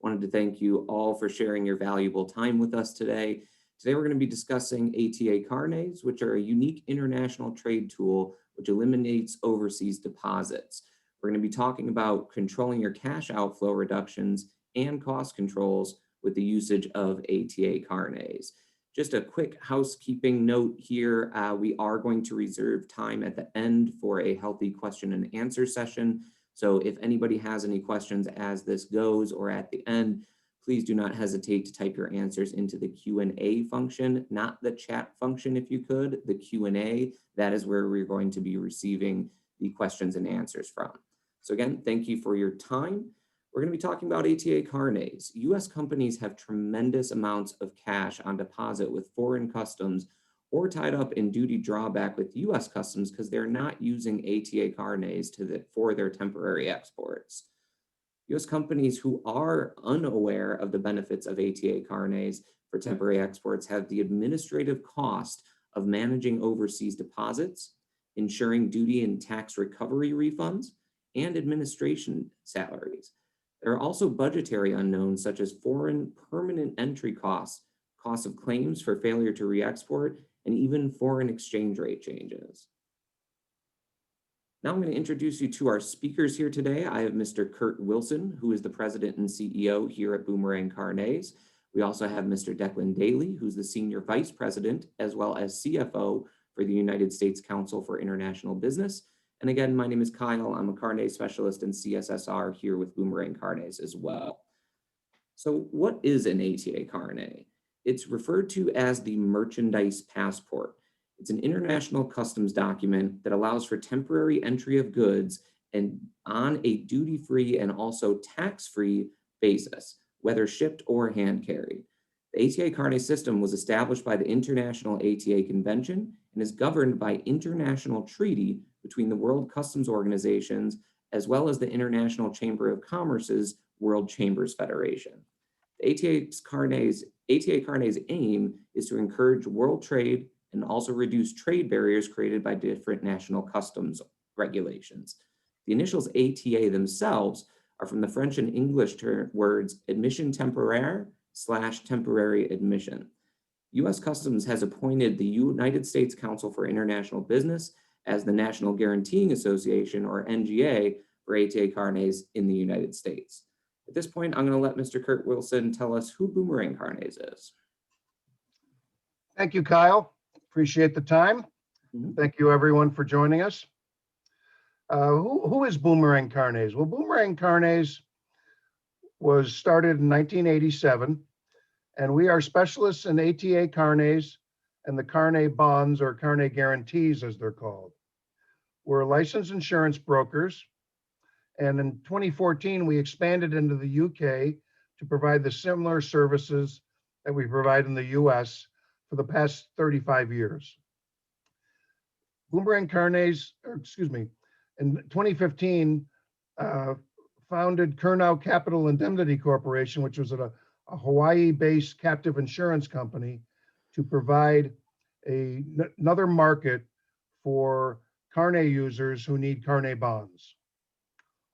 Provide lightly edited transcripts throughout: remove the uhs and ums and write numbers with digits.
Wanted to thank you all for sharing your valuable time with us today. Today, we're going to be discussing ATA Carnets, which are a unique international trade tool which eliminates overseas deposits. We're going to be talking about controlling your cash outflow reductions and cost controls with the usage of ATA Carnets. Just a quick housekeeping note here. We are going to reserve time at the end for a healthy question and answer session. So if anybody has any questions as this goes or at the end, please do not hesitate to type your answers into the Q&A function, not the chat function if you could, the Q&A. That is where we're going to be receiving the questions and answers from. So again, thank you for your time. We're going to be talking about ATA Carnets. U.S. companies have tremendous amounts of cash on deposit with foreign customs or tied up in duty drawback with U.S. customs because they're not using ATA Carnets for their temporary exports. U.S. companies who are unaware of the benefits of ATA Carnets for temporary exports have the administrative cost of managing overseas deposits, ensuring duty and tax recovery refunds, and administration salaries. There are also budgetary unknowns such as foreign permanent entry costs, costs of claims for failure to re-export, and even foreign exchange rate changes. Now I'm going to introduce you to our speakers here today. I have Mr. Kurt Wilson, who is the president and CEO here at Boomerang Carnets. We also have Mr. Declan Daly, who's the senior vice president, as well as CFO for the United States Council for International Business. And again, my name is Kyle. I'm a Carnet specialist in CSSR here with Boomerang Carnets as well. So what is an ATA Carnet? It's referred to as the merchandise passport. It's an international customs document that allows for temporary entry of goods and on a duty-free and also tax-free basis, whether shipped or hand-carried. The ATA Carnet system was established by the International ATA Convention and is governed by international treaty between the World Customs Organizations as well as the International Chamber of Commerce's World Chambers Federation. The ATA Carnet's aim is to encourage world trade and also reduce trade barriers created by different national customs regulations. The initials ATA themselves are from the French and English words admission temporaire / temporary admission. U.S. Customs has appointed the United States Council for International Business as the National Guaranteeing Association, or NGA, for ATA Carnets in the United States. At this point, I'm going to let Mr. Kurt Wilson tell us who Boomerang Carnets is. Thank you, Kyle. Appreciate the time. Thank you, everyone, for joining us. Who is Boomerang Carnets? Well, Boomerang Carnets was started in 1987, and we are specialists in ATA Carnets and the Carnet bonds, or Carnet guarantees, as they're called. We're licensed insurance brokers, and in 2014, we expanded into the UK to provide the similar services that we provide in the US for the past 35 years. Boomerang Carnets, in 2015, founded Kurnow Capital Indemnity Corporation, which was a Hawaii-based captive insurance company, to provide another market for Carnet users who need Carnet bonds.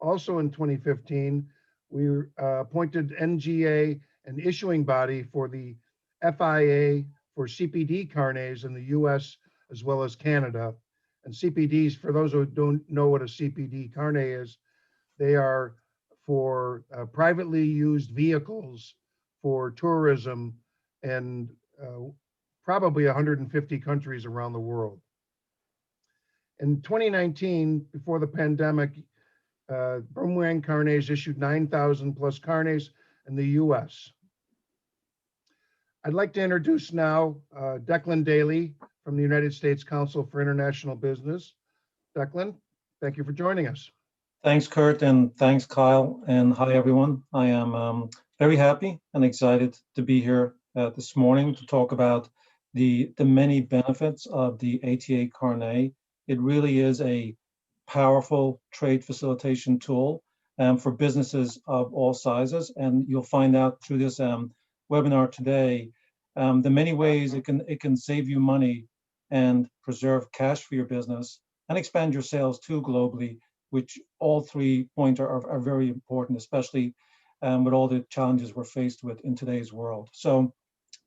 Also in 2015, we appointed NGA an issuing body for the FIA for CPD Carnets in the US as well as Canada. And CPDs, for those who don't know what a CPD Carnet is, they are for privately used vehicles for tourism and probably 150 countries around the world. In 2019, before the pandemic, Boomerang Carnets issued 9,000 plus Carnets in the US. I'd like to introduce now Declan Daly from the United States Council for International Business. Declan, thank you for joining us. Thanks, Kurt, and thanks, Kyle, and hi, everyone. I am very happy and excited to be here this morning to talk about the many benefits of the ATA Carnet. It really is a powerful trade facilitation tool for businesses of all sizes, and you'll find out through this webinar today the many ways it can save you money and preserve cash for your business and expand your sales too globally, which all 3 points are very important, especially with all the challenges we're faced with in today's world. So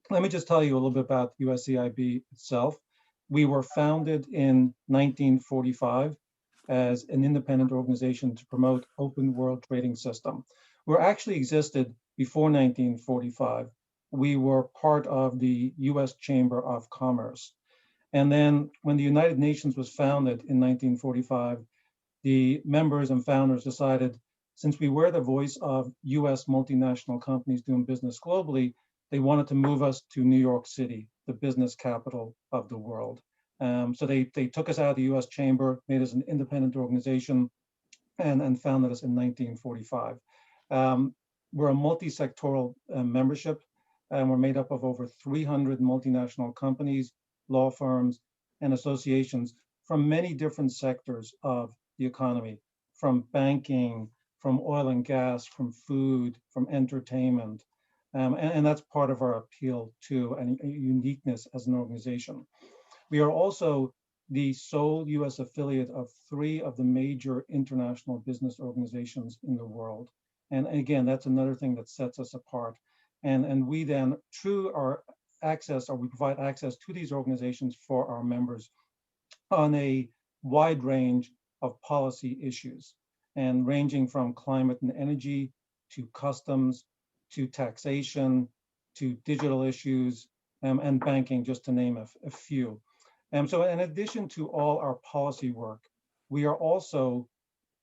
let me just tell you a little bit about USCIB itself. We were founded in 1945 as an independent organization to promote open world trading system. We actually existed before 1945. We were part of the US Chamber of Commerce. And then when the United Nations was founded in 1945, the members and founders decided, since we were the voice of US multinational companies doing business globally, they wanted to move us to New York City, the business capital of the world. So they took us out of the US Chamber, made us an independent organization, and founded us in 1945. We're a multi-sectoral membership, and we're made up of over 300 multinational companies, law firms, and associations from many different sectors of the economy, from banking, from oil and gas, from food, from entertainment. And that's part of our appeal to and uniqueness as an organization. We are also the sole US affiliate of 3 of the major international business organizations in the world. And again, that's another thing that sets us apart. And we then, through our access, or we provide access to these organizations for our members on a wide range of policy issues, and ranging from climate and energy to customs to taxation to digital issues and banking, just to name a few. So in addition to all our policy work, we are also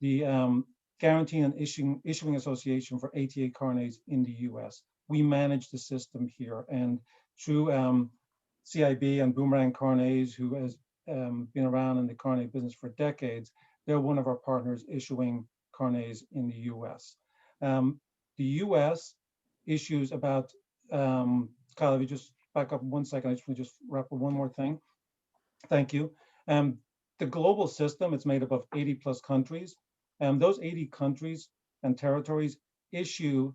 the guaranteeing and issuing association for ATA Carnets in the US. We manage the system here, and through CIB and Boomerang Carnets, who has been around in the Carnet business for decades, they're one of our partners issuing Carnets in the US. The US issues about, Kyle, if you just back up 1 second, I just want to wrap up one more thing. Thank you. The global system, it's made up of 80 plus countries. Those 80 countries and territories issue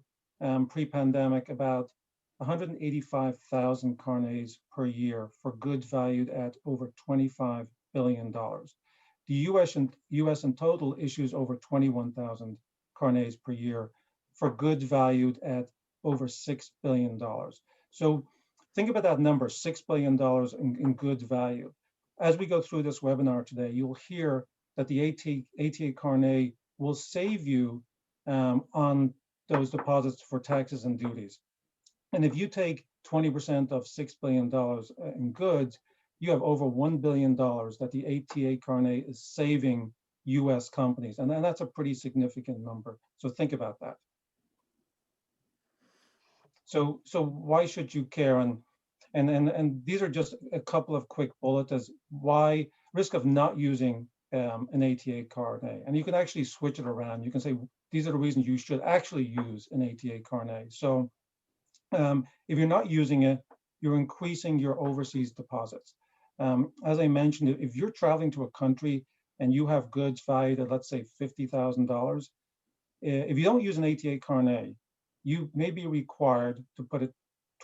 pre-pandemic about 185,000 carnets per year for goods valued at over $25 billion. The US in total issues over 21,000 carnets per year for goods valued at over $6 billion. So think about that number, $6 billion in goods value. As we go through this webinar today, you'll hear that the ATA Carnet will save you on those deposits for taxes and duties. And if you take 20% of $6 billion in goods, you have over $1 billion that the ATA Carnet is saving US companies. And that's a pretty significant number. So think about that. So why should you care? And these are just a couple of quick bullets as why risk of not using an ATA Carnet. And you can actually switch it around. You can say, these are the reasons you should actually use an ATA Carnet. So if you're not using it, you're increasing your overseas deposits. As I mentioned, if you're traveling to a country and you have goods valued at, let's say, $50,000, if you don't use an ATA Carnet, you may be required to put a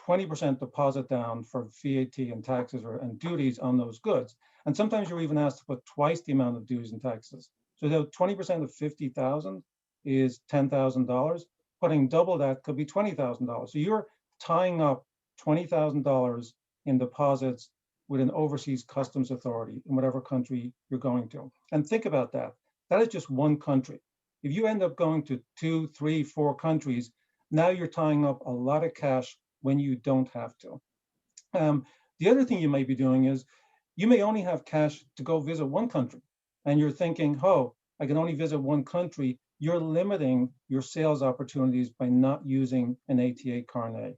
20% deposit down for VAT and taxes and duties on those goods. And sometimes you're even asked to put twice the amount of duties and taxes. So the 20% of 50,000 is $10,000. Putting double that could be $20,000. So you're tying up $20,000 in deposits with an overseas customs authority in whatever country you're going to. And think about that. That is just one country. If you end up going to 2, 3, 4 countries, now you're tying up a lot of cash when you don't have to. The other thing you may be doing is you may only have cash to go visit one country, and you're thinking, oh, I can only visit one country. You're limiting your sales opportunities by not using an ATA Carnet,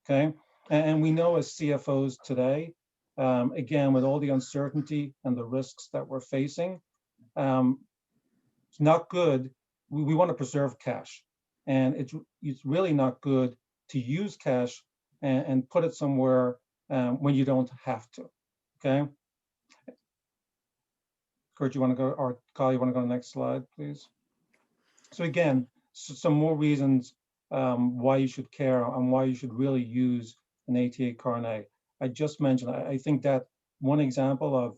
okay? And we know as CFOs today, again, with all the uncertainty and the risks that we're facing, it's not good. We want to preserve cash, and it's really not good to use cash and put it somewhere when you don't have to, okay? Kurt, you want to go, or Kyle, you want to go to the next slide, please? So again, some more reasons why you should care and why you should really use an ATA Carnet. I just mentioned, I think that one example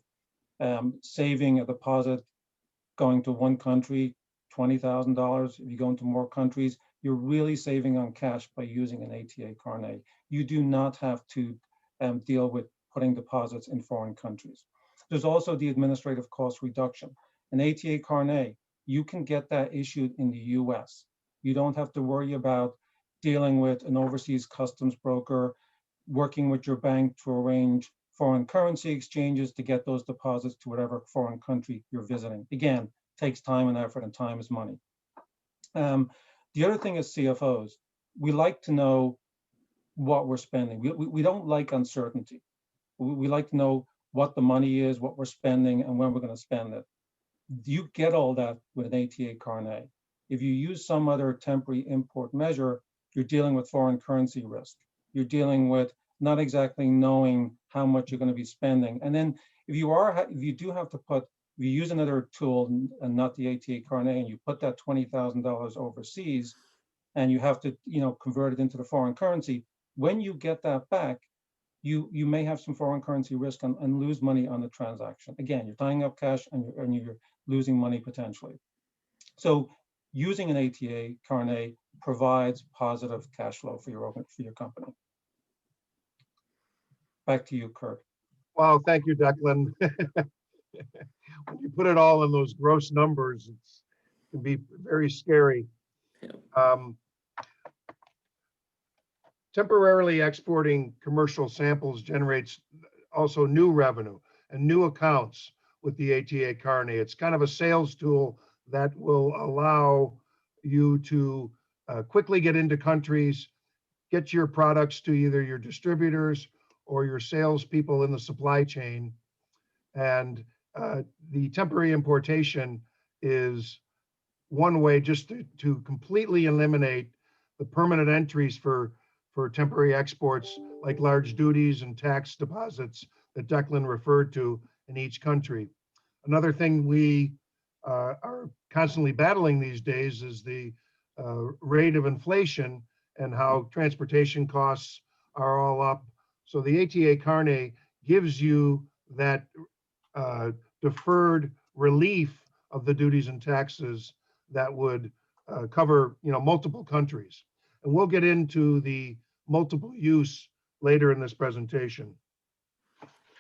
of saving a deposit going to one country, $20,000. If you go into more countries, you're really saving on cash by using an ATA Carnet. You do not have to deal with putting deposits in foreign countries. There's also the administrative cost reduction. An ATA Carnet, you can get that issued in the US. You don't have to worry about dealing with an overseas customs broker, working with your bank to arrange foreign currency exchanges to get those deposits to whatever foreign country you're visiting. Again, takes time and effort, and time is money. The other thing is CFOs. We like to know what we're spending. We don't like uncertainty. We like to know what the money is, what we're spending, and when we're going to spend it. You get all that with an ATA Carnet. If you use some other temporary import measure, you're dealing with foreign currency risk. You're dealing with not exactly knowing how much you're going to be spending. And then if you do have to put, if you use another tool and not the ATA Carnet, and you put that $20,000 overseas, and you have to, convert it into the foreign currency, when you get that back, you may have some foreign currency risk and lose money on the transaction. Again, you're tying up cash and you're losing money potentially. So using an ATA Carnet provides positive cash flow for your company. Back to you, Kurt. Wow, thank you, Declan. When you put it all in those gross numbers, it can be very scary. Temporarily exporting commercial samples generates also new revenue and new accounts with the ATA Carnet. It's kind of a sales tool that will allow you to quickly get into countries, get your products to either your distributors or your salespeople in the supply chain. And the temporary importation is one way just to completely eliminate the permanent entries for temporary exports, like large duties and tax deposits that Declan referred to in each country. Another thing we are constantly battling these days is the rate of inflation and how transportation costs are all up. So the ATA Carnet gives you that deferred relief of the duties and taxes that would cover, multiple countries. And we'll get into the multiple use later in this presentation.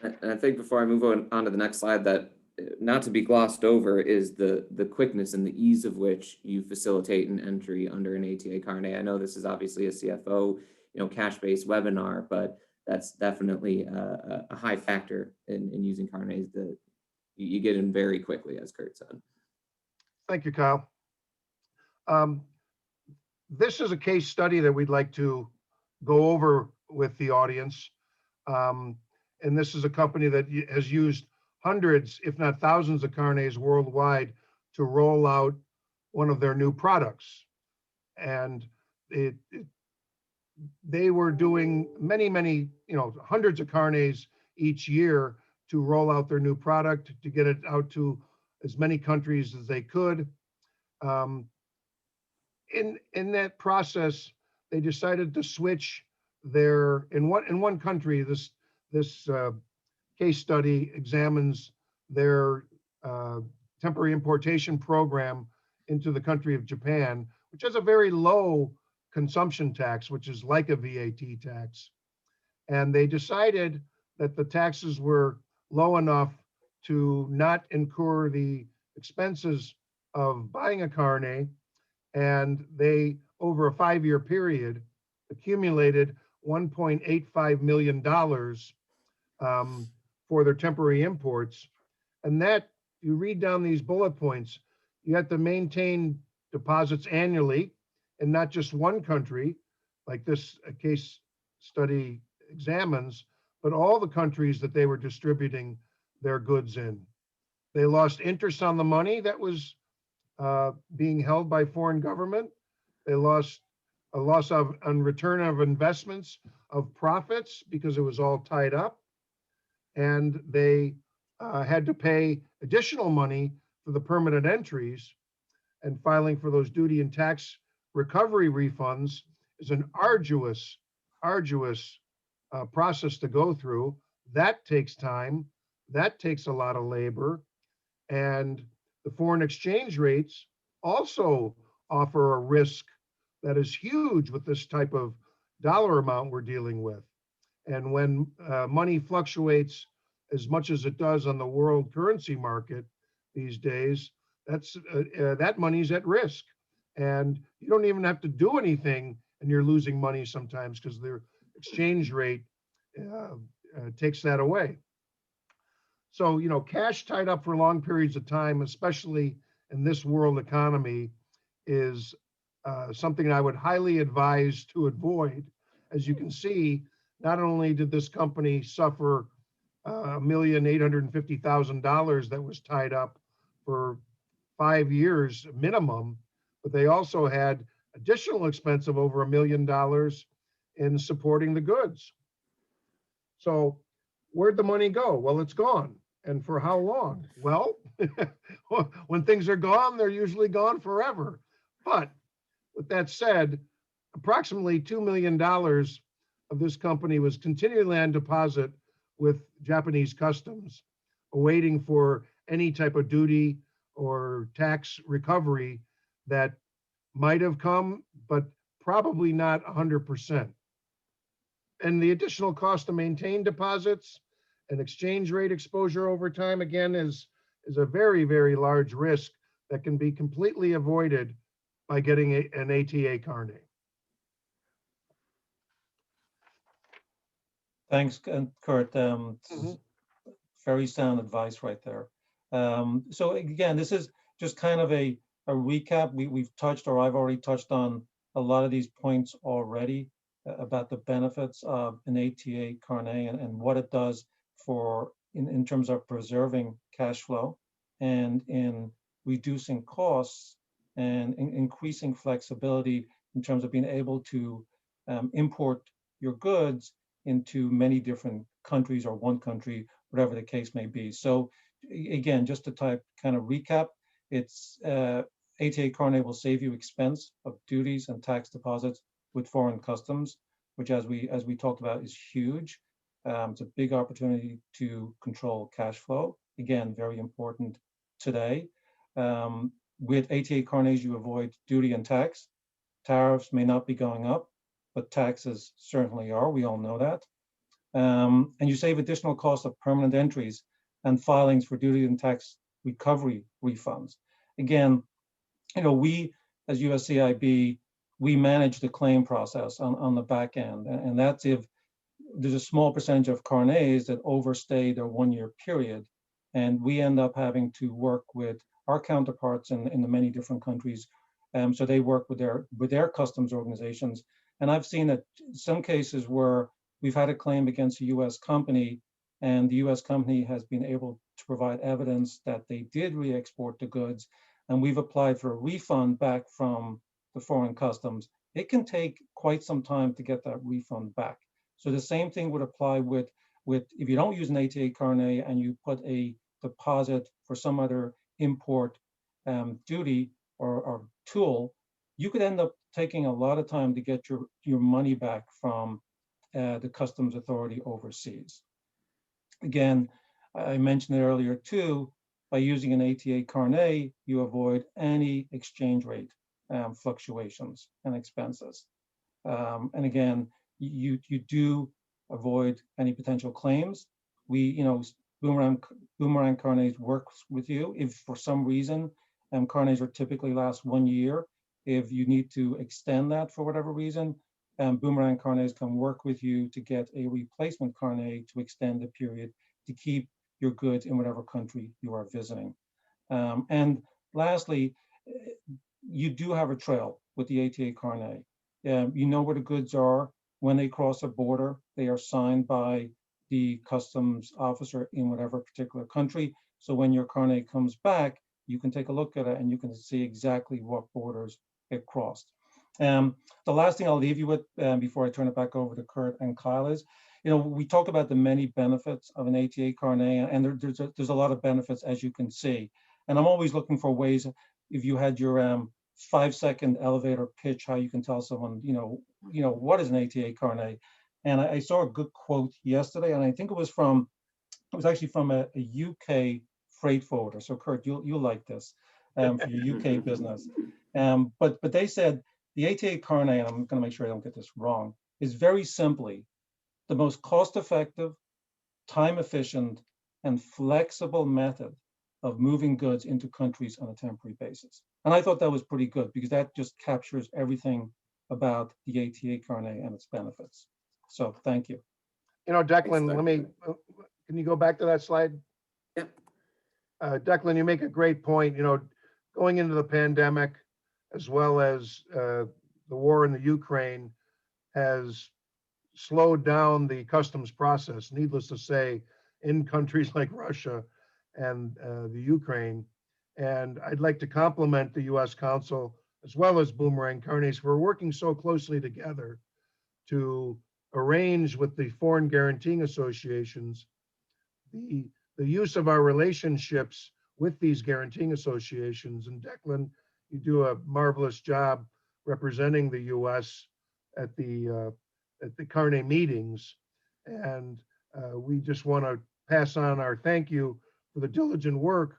And I think before I move on to the next slide, that not to be glossed over is the quickness and the ease of which you facilitate an entry under an ATA Carnet. I know this is obviously a CFO, cash-based webinar, but that's definitely a high factor in using Carnets. That you get in very quickly, as Kurt said. Thank you, Kyle. This is a case study that we'd like to go over with the audience. And this is a company that has used hundreds, if not thousands of Carnets worldwide to roll out one of their new products. And they were doing many, hundreds of Carnets each year to roll out their new product, to get it out to as many countries as they could. In that process, they decided to switch in one country. This case study examines their temporary importation program into the country of Japan, which has a very low consumption tax, which is like a VAT tax. And they decided that the taxes were low enough to not incur the expenses of buying a Carnet. And they, over a 5-year period, accumulated $1.85 million for their temporary imports. And that, you read down these bullet points, you have to maintain deposits annually, and not just one country, like this case study examines, but all the countries that they were distributing their goods in. They lost interest on the money that was being held by foreign government. They lost a loss on return of investments of profits because it was all tied up. And they had to pay additional money for the permanent entries, and filing for those duty and tax recovery refunds is an arduous process to go through. That takes time. That takes a lot of labor. And the foreign exchange rates also offer a risk that is huge with this type of dollar amount we're dealing with. And when money fluctuates as much as it does on the world currency market these days, that money's at risk. And you don't even have to do anything, and you're losing money sometimes because their exchange rate takes that away. So, cash tied up for long periods of time, especially in this world economy, is something I would highly advise to avoid. As you can see, not only did this company suffer $1,850,000 that was tied up for 5 years minimum, but they also had additional expense of over $1 million in supporting the goods. So where'd the money go? Well, it's gone. And for how long? Well, when things are gone, they're usually gone forever. But with that said, approximately $2 million of this company was continually on deposit with Japanese customs, awaiting for any type of duty or tax recovery that might have come, but probably not 100%. And the additional cost to maintain deposits and exchange rate exposure over time, again, is a very, very large risk that can be completely avoided by getting an ATA Carnet. Thanks, Kurt. Very sound advice right there. So again, this is just kind of a recap. We've touched, or I've already touched on a lot of these points already about the benefits of an ATA Carnet and what it does for in terms of preserving cash flow and in reducing costs and increasing flexibility in terms of being able to import your goods into many different countries or one country, whatever the case may be. So again, just to kind of recap, it's ATA Carnet will save you expense of duties and tax deposits with foreign customs, which as we talked about is huge. It's a big opportunity to control cash flow. Again, very important today. With ATA Carnets, you avoid duty and tax. Tariffs may not be going up, but taxes certainly are. We all know that. And you save additional costs of permanent entries and filings for duty and tax recovery refunds. Again, we as USCIB, we manage the claim process on the back end. And that's if there's a small percentage of carnets that overstay their 1-year period. And we end up having to work with our counterparts in the many different countries. So they work with their customs organizations. And I've seen that some cases where we've had a claim against a US company and the US company has been able to provide evidence that they did re-export the goods, and we've applied for a refund back from the foreign customs. It can take quite some time to get that refund back. So the same thing would apply with if you don't use an ATA Carnet and you put a deposit for some other import duty or tool, you could end up taking a lot of time to get your money back from the customs authority overseas. Again, I mentioned it earlier too, by using an ATA Carnet, you avoid any exchange rate fluctuations and expenses. And again, you do avoid any potential claims. Boomerang Carnets works with you. If for some reason, Carnets are typically last 1 year. If you need to extend that for whatever reason, Boomerang Carnets can work with you to get a replacement Carnet to extend the period to keep your goods in whatever country you are visiting. And lastly, you do have a trail with the ATA Carnet. You know where the goods are. When they cross a border, they are signed by the customs officer in whatever particular country. So when your Carnet comes back, you can take a look at it and you can see exactly what borders it crossed. The last thing I'll leave you with before I turn it back over to Kurt and Kyle is, we talk about the many benefits of an ATA Carnet, and there's a lot of benefits, as you can see. And I'm always looking for ways, if you had your 5-second elevator pitch, how you can tell someone, what is an ATA Carnet? And I saw a good quote yesterday, and I think it was actually from a UK freight forwarder. So Kurt, you'll like this for your UK business. But they said, The ATA Carnet, and I'm going to make sure I don't get this wrong, is very simply the most cost-effective, time-efficient, and flexible method of moving goods into countries on a temporary basis. And I thought that was pretty good because that just captures everything about the ATA Carnet and its benefits. So thank you. You know, Thanks, Declan, let me, can you go back to that slide? Yep. Declan, you make a great point. You know, going into the pandemic, as well as the war in the Ukraine, has slowed down the customs process, needless to say, in countries like Russia and the Ukraine. And I'd like to compliment the U.S. Consul, as well as Boomerang Carnets, for working so closely together to arrange with the foreign guaranteeing associations the use of our relationships with these guaranteeing associations. And Declan, you do a marvelous job representing the U.S. at the Carnet meetings. And we just want to pass on our thank you for the diligent work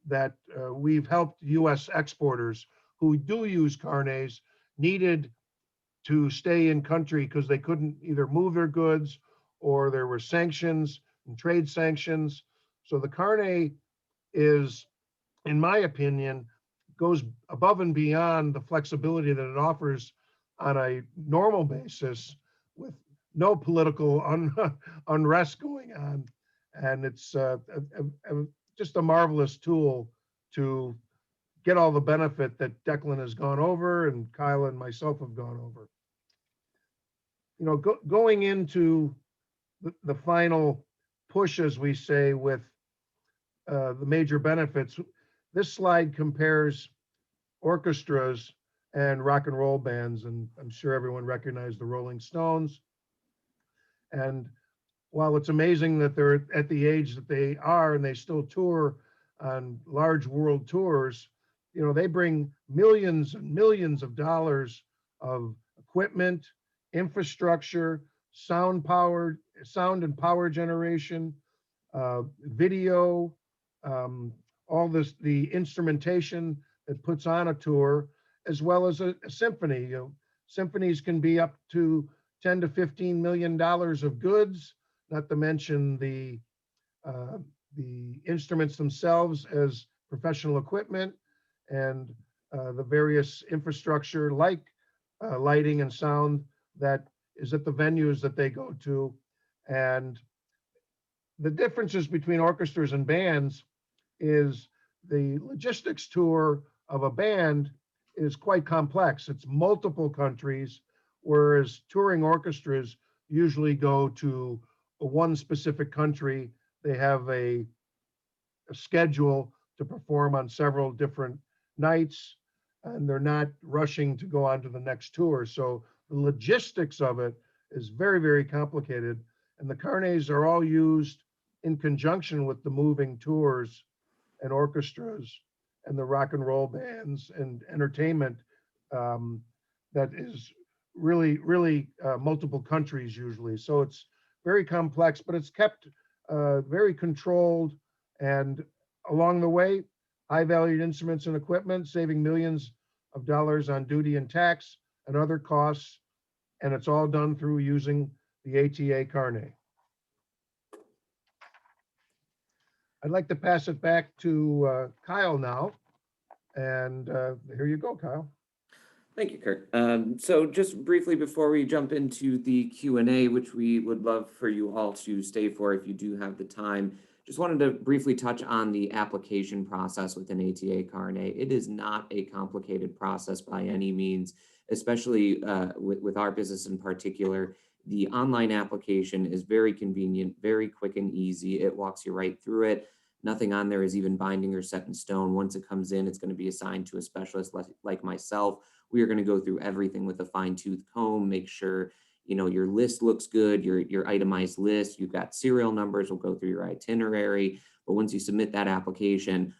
that we've helped U.S. exporters who do use Carnets, needed to stay in country because they couldn't either move their goods or there were sanctions and trade sanctions. So the Carnet is, in my opinion, goes above and beyond the flexibility that it offers on a normal basis with no political unrest going on. And it's just a marvelous tool to get all the benefit that Declan has gone over and Kyle and myself have gone over. You know, going into the final push, as we say, with the major benefits, this slide compares orchestras and rock and roll bands, and I'm sure everyone recognized the Rolling Stones. And while it's amazing that they're at the age that they are and they still tour on large world tours, you know, they bring millions and millions of dollars of equipment, infrastructure, sound and power generation, video, all this, the instrumentation that puts on a tour, as well as a symphony. You know, symphonies can be up to $10 to $15 million of goods, not to mention the instruments themselves as professional equipment and the various infrastructure like lighting and sound that is at the venues that they go to. And the differences between orchestras and bands is the logistics tour of a band is quite complex. It's multiple countries, whereas touring orchestras usually go to one specific country. They have a schedule to perform on several different nights, and they're not rushing to go on to the next tour. So the logistics of it is very, very complicated. And the Carnets are all used in conjunction with the moving tours and orchestras and the rock and roll bands and entertainment that is really, really multiple countries usually. So it's very complex, but it's kept very controlled. And along the way, high valued instruments and equipment, saving millions of dollars on duty and tax and other costs. And it's all done through using the ATA Carnet. I'd like to pass it back to Kyle now. And here you go, Kyle. Thank you, Kurt. So just briefly before we jump into the Q&A, which we would love for you all to stay for if you do have the time, just wanted to briefly touch on the application process with an ATA Carnet. It is not a complicated process by any means, especially with our business in particular. The online application is very convenient, very quick and easy. It walks you right through it. Nothing on there is even binding or set in stone. Once it comes in, it's going to be assigned to a specialist like myself. We are going to go through everything with a fine-tooth comb, make sure your list looks good, your itemized list, you've got serial numbers, we'll go through your itinerary. But once you submit that application,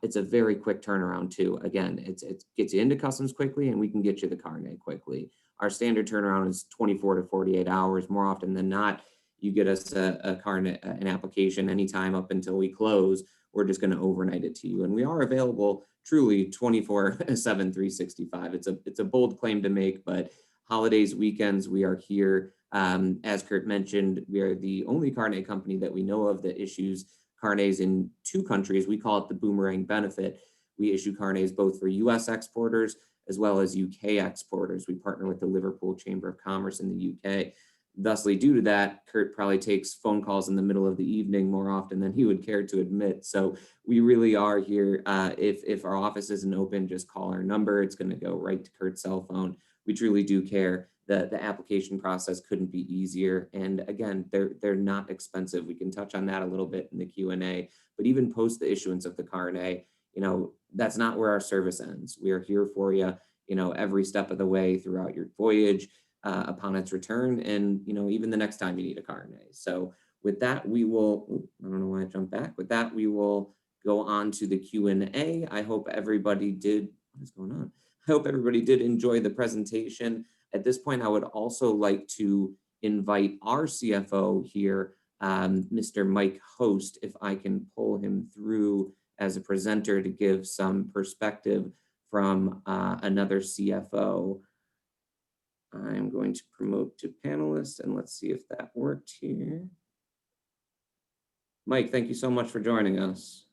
it's a very quick turnaround too. Again, it gets you into customs quickly and we can get you the Carnet quickly. Our standard turnaround is 24 to 48 hours. More often than not, you get us a Carnet, an application anytime up until we close. we're just going to overnight it to you. And we are available truly 24/7, 365. It's a bold claim to make, but holidays, weekends, we are here. As Kurt mentioned, we are the only Carnet company that we know of that issues Carnets in 2 countries. We call it the boomerang benefit. We issue Carnets both for US exporters as well as UK exporters. We partner with the Liverpool Chamber of Commerce in the UK. Thusly, due to that, Kurt probably takes phone calls in the middle of the evening more often than he would care to admit. So we really are here. If our office isn't open, just call our number. It's going to go right to Kurt's cell phone. We truly do care. The application process couldn't be easier. And again, they're not expensive. We can touch on that a little bit in the Q&A, but even post the issuance of the Carnet, that's not where our service ends. We are here for you, every step of the way throughout your voyage, upon its return, and even the next time you need a Carnet. So with that, we will, I don't know why I jumped back. With that, we will go on to the Q&A. I hope everybody did, what is going on? I hope everybody did enjoy the presentation. At this point, I would also like to invite our CFO here, Mr. Mike Host, if I can pull him through as a presenter to give some perspective from another CFO. I'm going to promote to panelist, and let's see if that worked here. Mike, thank you so much for joining us.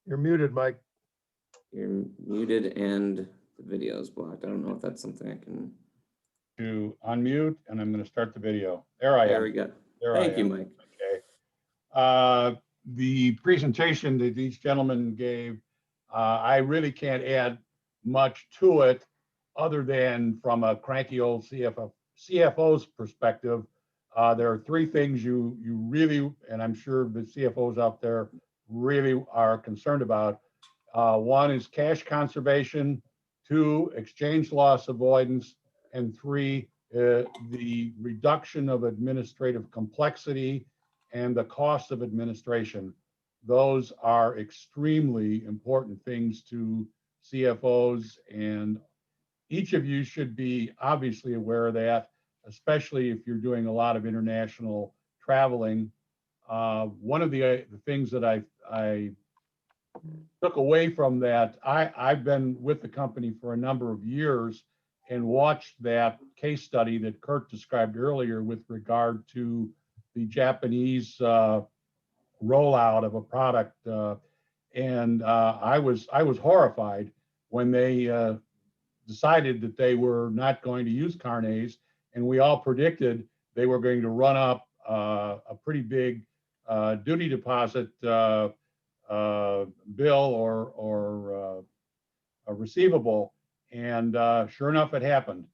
You're muted, Mike. You're muted and the video is blocked. I don't know if that's something I can. To unmute, and I'm going to start the video. There I am. There we go. Thank you, Mike. Okay. The presentation that these gentlemen gave, I really can't add much to it other than from a cranky old CFO's perspective. There are 3 things you really, and I'm sure the CFOs out there really are concerned about. 1 is cash conservation, 2, exchange loss avoidance, and 3, the reduction of administrative complexity and the cost of administration. Those are extremely important things to CFOs, and each of you should be obviously aware of that, especially if you're doing a lot of international traveling. One of the things that I took away from that, I've been with the company for a number of years and watched that case study that Kurt described earlier with regard to the Japanese rollout of a product. And I was horrified when they decided that they were not going to use Carnets, and we all predicted they were going to run up a pretty big duty deposit bill or a receivable, and sure enough, it happened.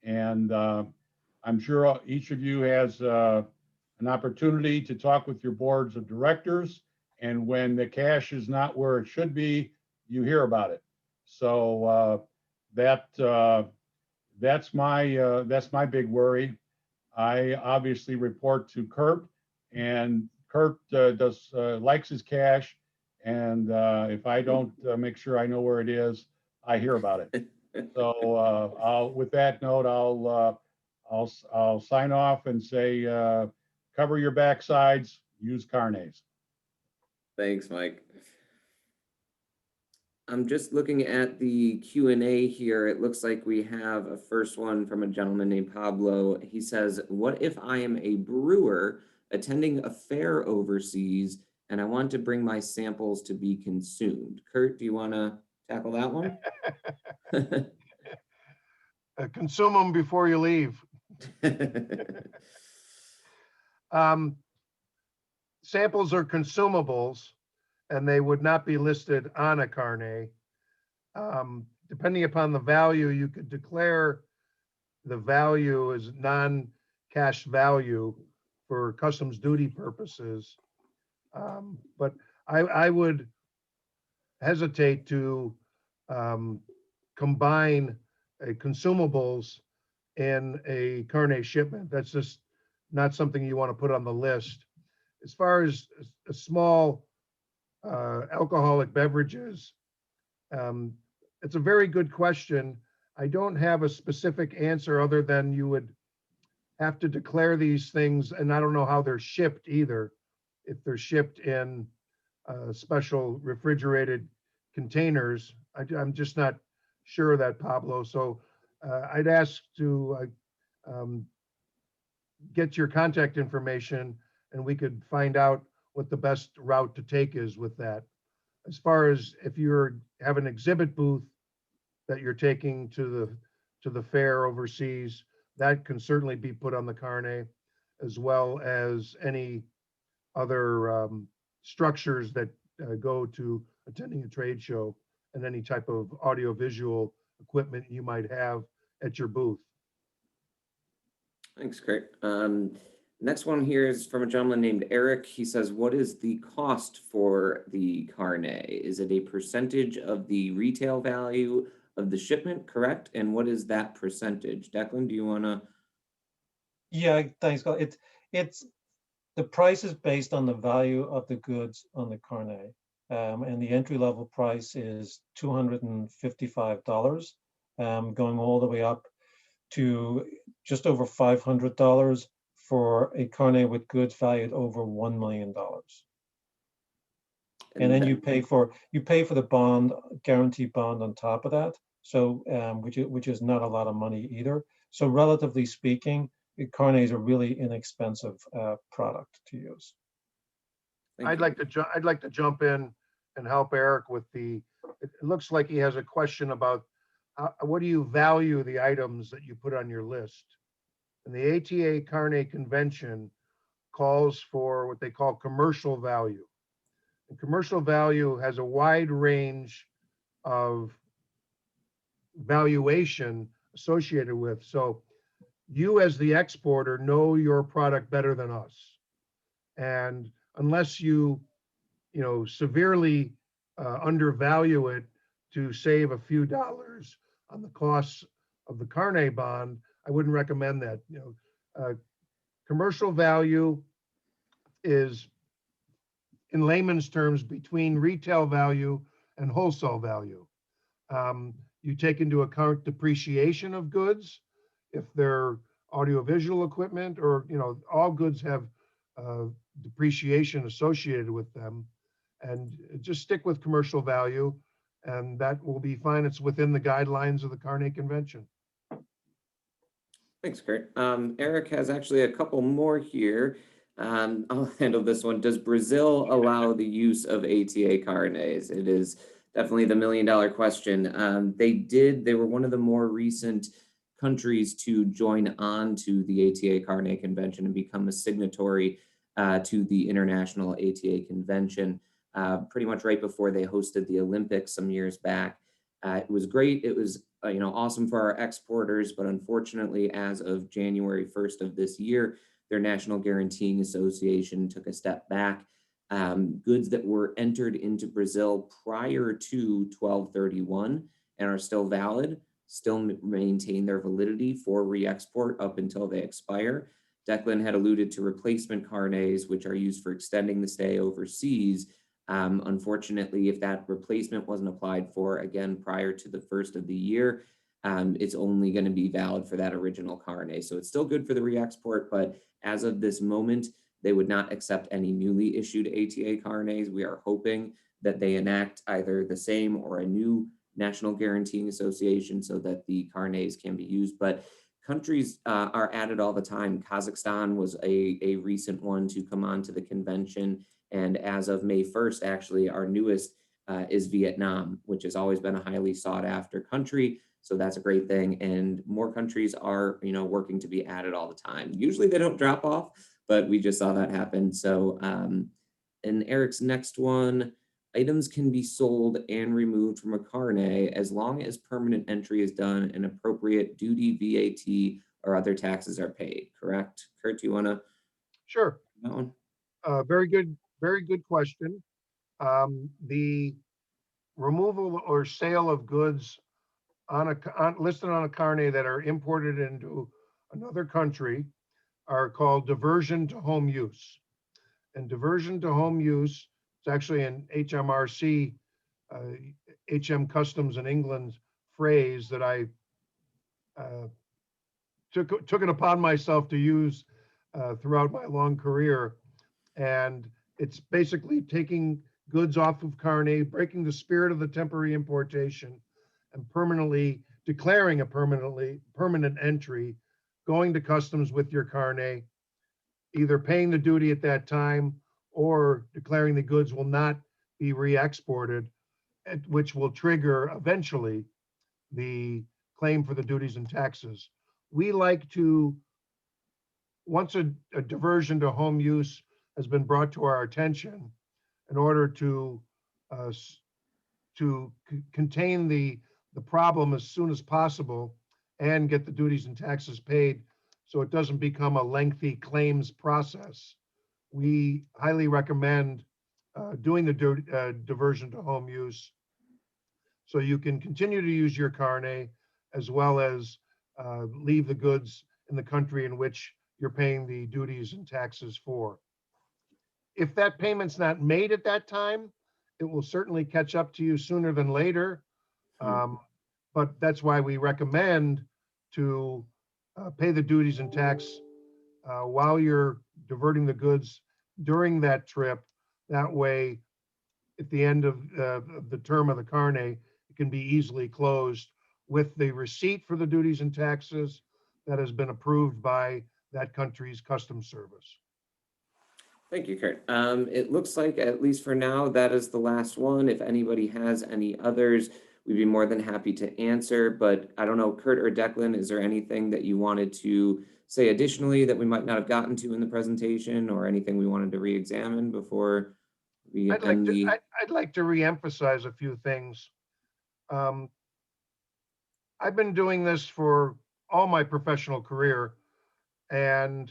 And I'm sure each of you has an opportunity to talk with your boards of directors, and when the cash is not where it should be, you hear about it. So that's my big worry. I obviously report to Kurt, and Kurt likes his cash, and if I don't make sure I know where it is, I hear about it. So with that note, I'll sign off and say, cover your backsides, use Carnets. Thanks, Mike. I'm just looking at the Q&A here. It looks like we have a first one from a gentleman named Pablo. He says, what if I am a brewer attending a fair overseas and I want to bring my samples to be consumed? Kurt, do you want to tackle that one? Consume them before you leave. Samples are consumables, and they would not be listed on a Carnet. Depending upon the value, you could declare the value as non-cash value for customs duty purposes. But I would hesitate to combine consumables in a Carnet shipment. That's just not something you want to put on the list. As far as a small alcoholic beverages, it's a very good question. I don't have a specific answer other than you would have to declare these things, and I don't know how they're shipped either. if they're shipped in special refrigerated containers. I'm just not sure of that, Pablo. So I'd ask to um, get your contact information and we could find out what the best route to take is with that. As far as if you have an exhibit booth that you're taking to the fair overseas, that can certainly be put on the carnet, as well as any other structures that go to attending a trade show and any type of audiovisual equipment you might have at your booth. Thanks, Kurt. Next one here is from a gentleman named Eric. He says, what is the cost for the carnet? Is it a percentage of the retail value of the shipment, correct? And what is that percentage? Declan, do you want to? Yeah, thanks, Scott. It's the price is based on the value of the goods on the carnet, and the entry level price is $255, going all the way up to just over $500 for a carnet with goods valued over $1 million. And then you pay for the bond, guaranteed bond on top of that. So which is not a lot of money either. So relatively speaking, carnets are really inexpensive product to use. I'd like to jump in and help Eric with it looks like he has a question about what do you value the items that you put on your list? And the ATA Carnet Convention calls for what they call commercial value. And commercial value has a wide range of valuation associated with. So you as the exporter know your product better than us. And unless you severely undervalue it to save a few dollars on the costs of the carnet bond, I wouldn't recommend that. Commercial value is, in layman's terms, between retail value and wholesale value. You take into account depreciation of goods, if they're audiovisual equipment, or all goods have depreciation associated with them, and just stick with commercial value, and that will be fine. It's within the guidelines of the Carnet Convention. Thanks, Kurt. Eric has actually a couple more here. I'll handle this one. Does Brazil allow the use of ATA carnets? It is definitely the million-dollar question. They were one of the more recent countries to join on to the ATA Carnet Convention and become a signatory to the International ATA Convention, pretty much right before they hosted the Olympics some years back. It was great. It was awesome for our exporters, but unfortunately, as of January 1st of this year, their National Guaranteeing Association took a step back. Goods that were entered into Brazil prior to 12/31 and are still valid still maintain their validity for re-export up until they expire. Declan had alluded to replacement carnets, which are used for extending the stay overseas. Unfortunately, if that replacement wasn't applied for again prior to the first of the year, it's only going to be valid for that original carnet. So it's still good for the re-export, but as of this moment, they would not accept any newly issued ATA carnets. We are hoping that they enact either the same or a new National Guaranteeing Association so that the carnets can be used. But countries are added all the time. Kazakhstan was a recent one to come on to the convention. And as of May 1st, actually, our newest is Vietnam, which has always been a highly sought after country. So that's a great thing. And more countries are, working to be added all the time. Usually they don't drop off, but we just saw that happen. So, and Eric's next one, items can be sold and removed from a carnet as long as permanent entry is done and appropriate duty, VAT, or other taxes are paid, correct? Kurt, do you want to? Sure. That one? Very good question. The removal or sale of goods listed on a carnet that are imported into another country are called diversion to home use. And diversion to home use, it's actually an HMRC, HM Customs in England phrase that I took it upon myself to use throughout my long career. And It's basically taking goods off of Carnet, breaking the spirit of the temporary importation, and permanently declaring a permanent entry, going to customs with your Carnet, either paying the duty at that time or declaring the goods will not be re-exported, which will trigger eventually the claim for the duties and taxes. We like to, once a diversion to home use has been brought to our attention, in order to uh, contain the problem as soon as possible and get the duties and taxes paid so it doesn't become a lengthy claims process, we highly recommend doing the diversion to home use so you can continue to use your Carnet as well as leave the goods in the country in which you're paying the duties and taxes for. If that payment's not made at that time, it will certainly catch up to you sooner than later. But that's why we recommend to pay the duties and tax while you're diverting the goods during that trip. That way, at the end of the term of the Carnet, it can be easily closed with the receipt for the duties and taxes that has been approved by that country's customs service. Thank you, Kurt. It looks like, at least for now, that is the last one. If anybody has any others, we'd be more than happy to answer. But I don't know, Kurt or Declan, is there anything that you wanted to say additionally that we might not have gotten to in the presentation, or anything we wanted to re-examine before we end the... I'd like to re-emphasize a few things. I've been doing this for all my professional career, and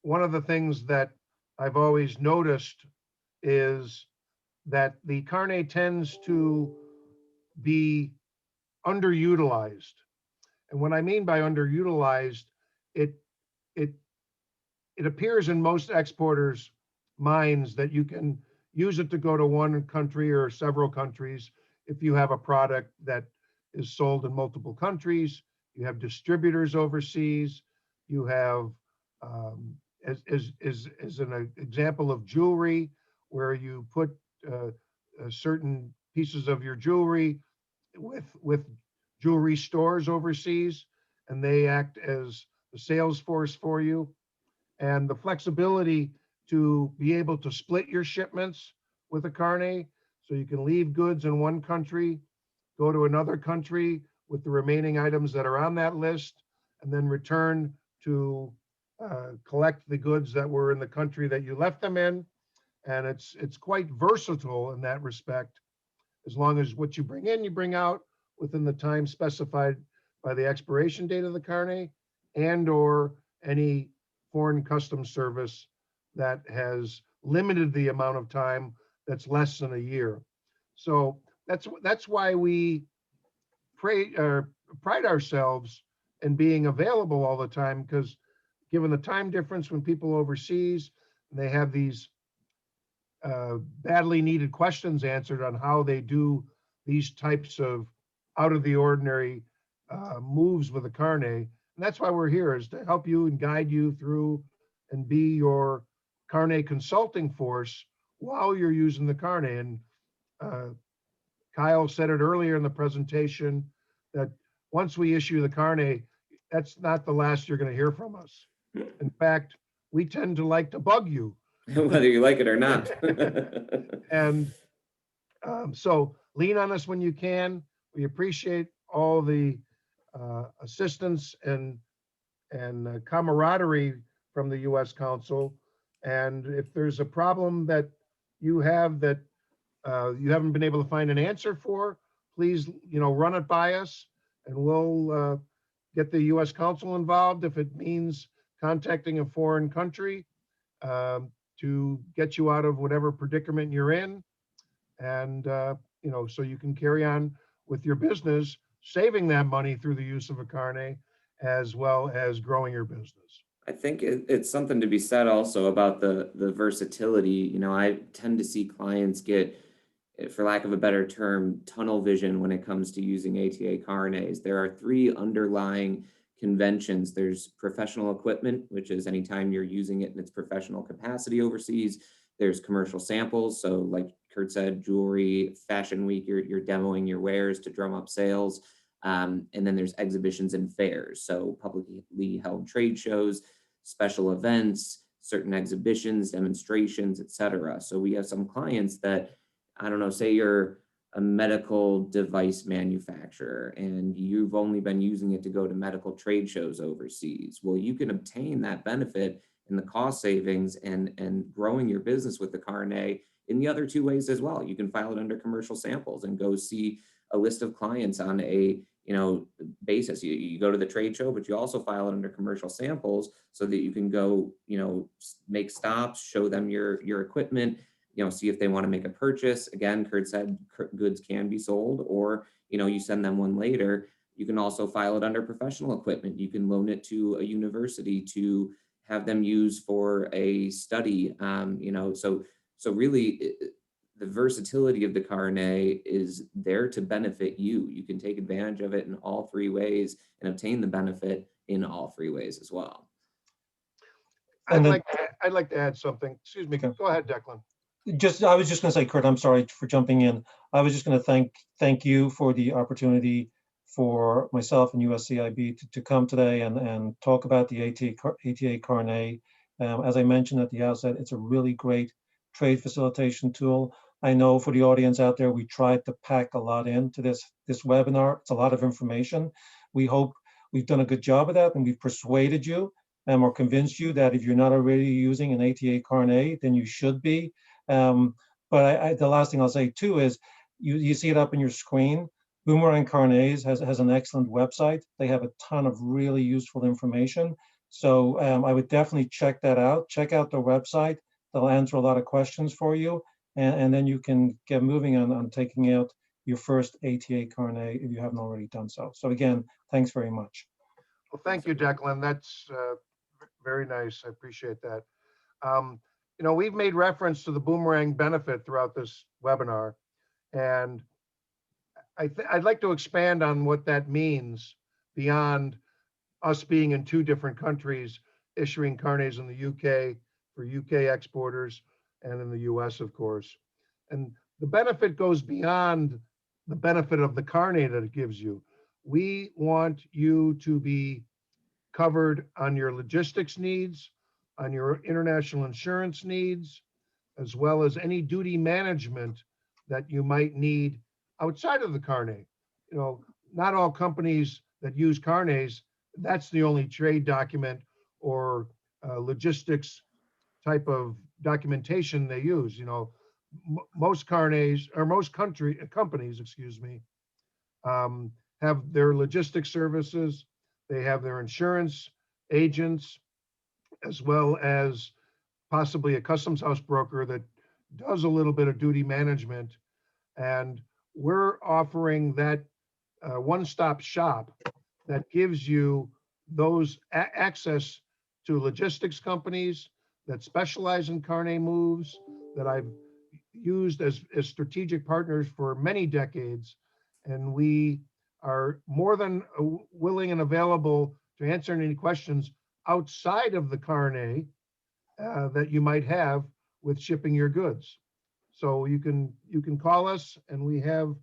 one of the things that I've always noticed is that the Carnet tends to be underutilized. And what I mean by underutilized, it appears in most exporters' minds that you can use it to go to one country or several countries. If you have a product that is sold in multiple countries, you have distributors overseas, you have, as an example of jewelry, where you put certain pieces of your jewelry with jewelry stores overseas, and they act as the sales force for you. And the flexibility to be able to split your shipments with a Carnet, so you can leave goods in one country, go to another country with the remaining items that are on that list, and then return to collect the goods that were in the country that you left them in. And it's quite versatile in that respect, as long as what you bring in, you bring out within the time specified by the expiration date of the Carnet, and or any foreign customs service that has limited the amount of time that's less than a year. So that's why we pride ourselves in being available all the time, because given the time difference when people overseas, they have these badly needed questions answered on how they do these types of out of the ordinary moves with a Carnet. And that's why we're here, is to help you and guide you through and be your Carnet consulting force while you're using the Carnet. And Kyle said it earlier in the presentation that once we issue the Carnet, that's not the last you're going to hear from us. In fact, we tend to like to bug you. Whether you like it or not. And so lean on us when you can. We appreciate all the assistance and camaraderie from the U.S. Council. And if there's a problem that you have that you haven't been able to find an answer for, please, run it by us, and we'll get the U.S. Council involved if it means contacting a foreign country to get you out of whatever predicament you're in, and so you can carry on with your business, saving that money through the use of a Carnet, as well as growing your business. I think it's something to be said also about the versatility. I tend to see clients get, for lack of a better term, tunnel vision when it comes to using ATA Carnets. There are three underlying conventions. There's professional equipment, which is anytime you're using it in its professional capacity overseas. There's commercial samples. So like Kurt said, jewelry, fashion week, you're demoing your wares to drum up sales. And then there's exhibitions and fairs. So publicly held trade shows, special events, certain exhibitions, demonstrations, etc. So we have some clients that, I don't know, say you're a medical device manufacturer and you've only been using it to go to medical trade shows overseas. Well, you can obtain that benefit in the cost savings and growing your business with the Carnet in the other two ways as well. You can file it under commercial samples and go see a list of clients on a basis. You go to the trade show, but you also file it under commercial samples so that you can go, make stops, show them your equipment, see if they want to make a purchase. Again, Kurt said goods can be sold, or, you send them one later. You can also file it under professional equipment. You can loan it to a university to have them use for a study. So really the versatility of the Carnet is there to benefit you. You can take advantage of it in all three ways and obtain the benefit in all three ways as well. And I'd like to add something. Excuse me. Okay. Go ahead, Declan. I was just going to say, Kurt, I'm sorry for jumping in. I was just going to thank you for the opportunity for myself and USCIB to come today and talk about the ATA Carnet. As I mentioned at the outset, it's a really great trade facilitation tool. I know for the audience out there, we tried to pack a lot into this webinar. It's a lot of information. We hope we've done a good job of that and we've persuaded you or convinced you that if you're not already using an ATA Carnet, then you should be. But the last thing I'll say too is you see it up on your screen. Boomerang Carnets has an excellent website. They have a ton of really useful information. So I would definitely check that out. Check out their website. They'll answer a lot of questions for you. And then you can get moving on taking out your first ATA Carnet if you haven't already done so. So again, thanks very much. Well, thank you, Declan. That's very nice. I appreciate that. We've made reference to the Boomerang benefit throughout this webinar, and I'd like to expand on what that means beyond us being in two different countries, issuing carnets in the UK for UK exporters and in the US, of course. And the benefit goes beyond the benefit of the carnet that it gives you. We want you to be covered on your logistics needs, on your international insurance needs, as well as any duty management that you might need outside of the carnet. Not all companies that use carnets, that's the only trade document or logistics type of documentation they use. Most carnets or most companies, have their logistics services. They have their insurance agents, as well as possibly a customs house broker that does a little bit of duty management. And we're offering that one-stop shop that gives you those access to logistics companies that specialize in carnet moves that I've used as strategic partners for many decades. And we are more than willing and available to answer any questions outside of the carnet that you might have with shipping your goods. So you can call us, and we have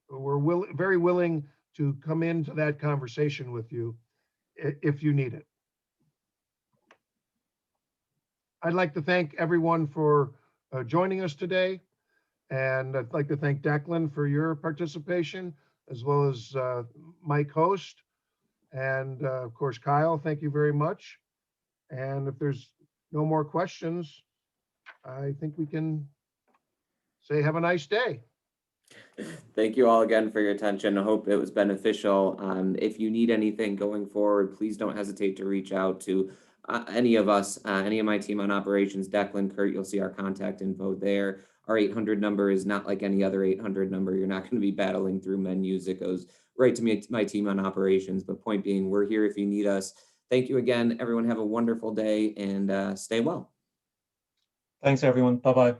we're very willing to come into that conversation with you if you need it. I'd like to thank everyone for joining us today, and I'd like to thank Declan for your participation, as well as Mike Host, and of course Kyle. Thank you very much. And if there's no more questions, I think we can say have a nice day. Thank you all again for your attention. I hope it was beneficial. If you need anything going forward, please don't hesitate to reach out to any of us, any of my team on operations, Declan, Kurt. You'll see our contact info there. Our 800 number is not like any other 800 number. You're not going to be battling through menus. It goes right to my team on operations. But point being, we're here if you need us. Thank you again, everyone. Have a wonderful day and stay well. Thanks, everyone. Bye-bye.